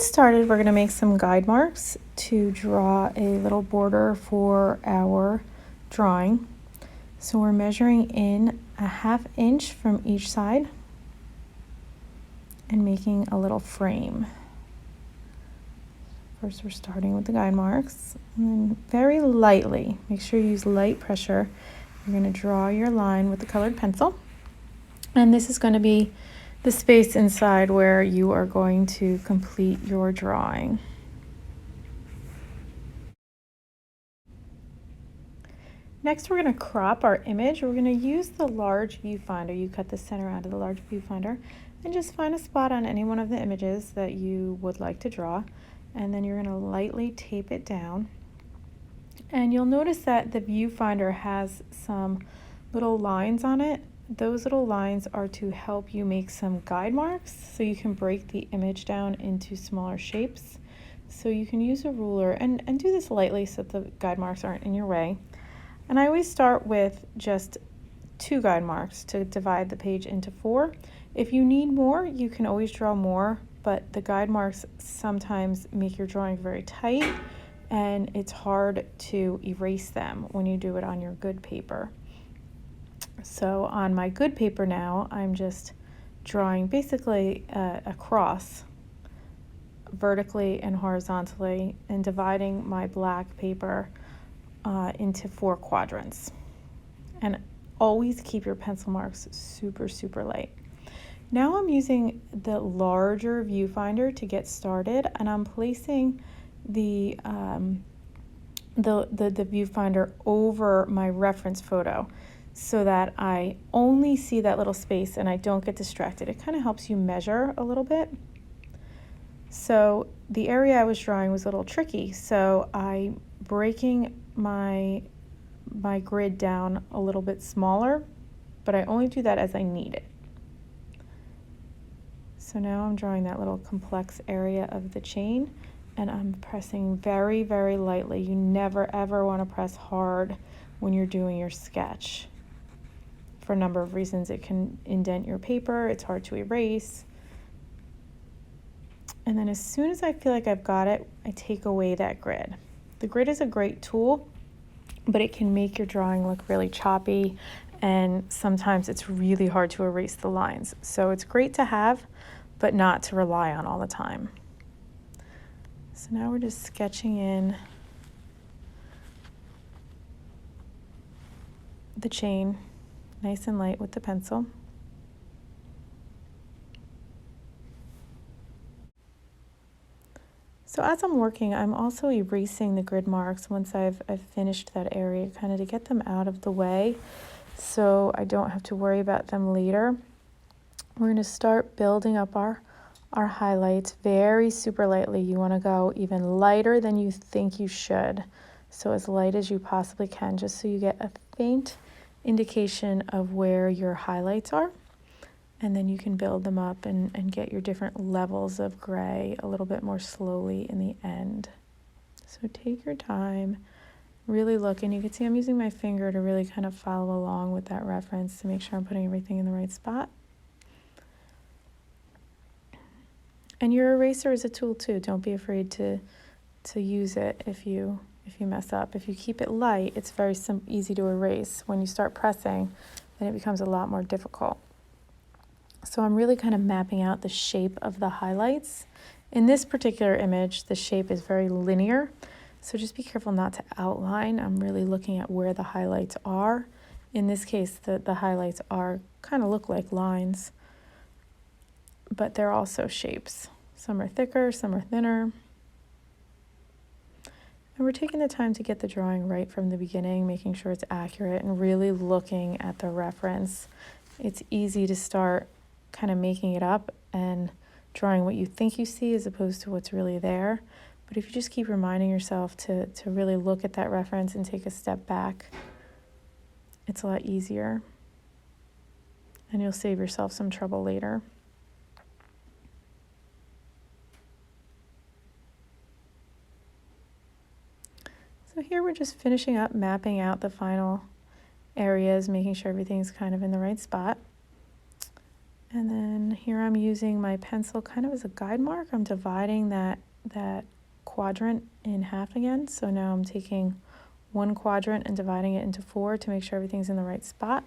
started, we're going to make some guide marks to draw a little border for our drawing. So we're measuring in a 1/2 inch from each side and making a little frame. First, we're starting with the guide marks, and then very lightly, make sure you use light pressure. You're going to draw your line with the colored pencil, and this is going to be the space inside where you are going to complete your drawing. Next, we're going to crop our image. We're going to use the large viewfinder. You cut the center out of the large viewfinder and just find a spot on any one of the images that you would like to draw, and then you're going to lightly tape it down. And you'll notice that the viewfinder has some little lines on it. Those little lines are to help you make some guide marks so you can break the image down into smaller shapes. So you can use a ruler and do this lightly so that the guide marks aren't in your way. And I always start with just 2 guide marks to divide the page into 4. If you need more, you can always draw more, but the guide marks sometimes make your drawing very tight and it's hard to erase them when you do it on your good paper. So on my good paper now, I'm just drawing basically a cross vertically and horizontally and dividing my black paper into 4 quadrants. And always keep your pencil marks super, super light. Now I'm using the larger viewfinder to get started, and I'm placing the viewfinder over my reference photo so that I only see that little space and I don't get distracted. It kind of helps you measure a little bit. So the area I was drawing was a little tricky, so I'm breaking my grid down a little bit smaller, but I only do that as I need it. So now I'm drawing that little complex area of the chain, and I'm pressing very, very lightly. You never ever want to press hard when you're doing your sketch. For a number of reasons, it can indent your paper, it's hard to erase. And then as soon as I feel like I've got it, I take away that grid. The grid is a great tool, but it can make your drawing look really choppy, and sometimes it's really hard to erase the lines. So it's great to have, but not to rely on all the time. So now we're just sketching in the chain, nice and light with the pencil. So as I'm working, I'm also erasing the grid marks once I've finished that area, kind of to get them out of the way so I don't have to worry about them later. We're going to start building up our highlights very super lightly. You want to go even lighter than you think you should. So as light as you possibly can, just so you get a faint indication of where your highlights are. And then you can build them up and get your different levels of gray a little bit more slowly in the end. So take your time, really look, and you can see I'm using my finger to really kind of follow along with that reference to make sure I'm putting everything in the right spot. And your eraser is a tool too. Don't be afraid to use it if you mess up. If you keep it light, it's very easy to erase. When you start pressing, then it becomes a lot more difficult. So I'm really kind of mapping out the shape of the highlights. In this particular image, the shape is very linear, so just be careful not to outline. I'm really looking at where the highlights are. In this case, the highlights kind of look like lines, but they're also shapes. Some are thicker, some are thinner. And we're taking the time to get the drawing right from the beginning, making sure it's accurate and really looking at the reference. It's easy to start kind of making it up and drawing what you think you see as opposed to what's really there. But if you just keep reminding yourself to really look at that reference and take a step back, it's a lot easier. And you'll save yourself some trouble later. So here we're just finishing up mapping out the final areas, making sure everything's kind of in the right spot. And then here I'm using my pencil kind of as a guide mark. I'm dividing that quadrant in half again. So now I'm taking one quadrant and dividing it into 4 to make sure everything's in the right spot.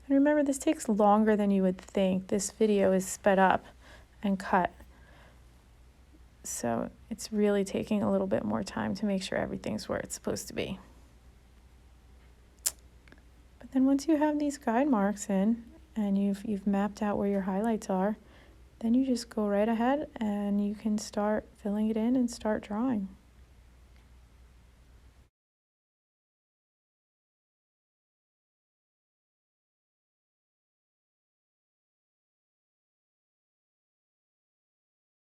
And remember, this takes longer than you would think. This video is sped up and cut. So it's really taking a little bit more time to make sure everything's where it's supposed to be. But then once you have these guide marks in and you've mapped out where your highlights are, then you just go right ahead and you can start filling it in and start drawing.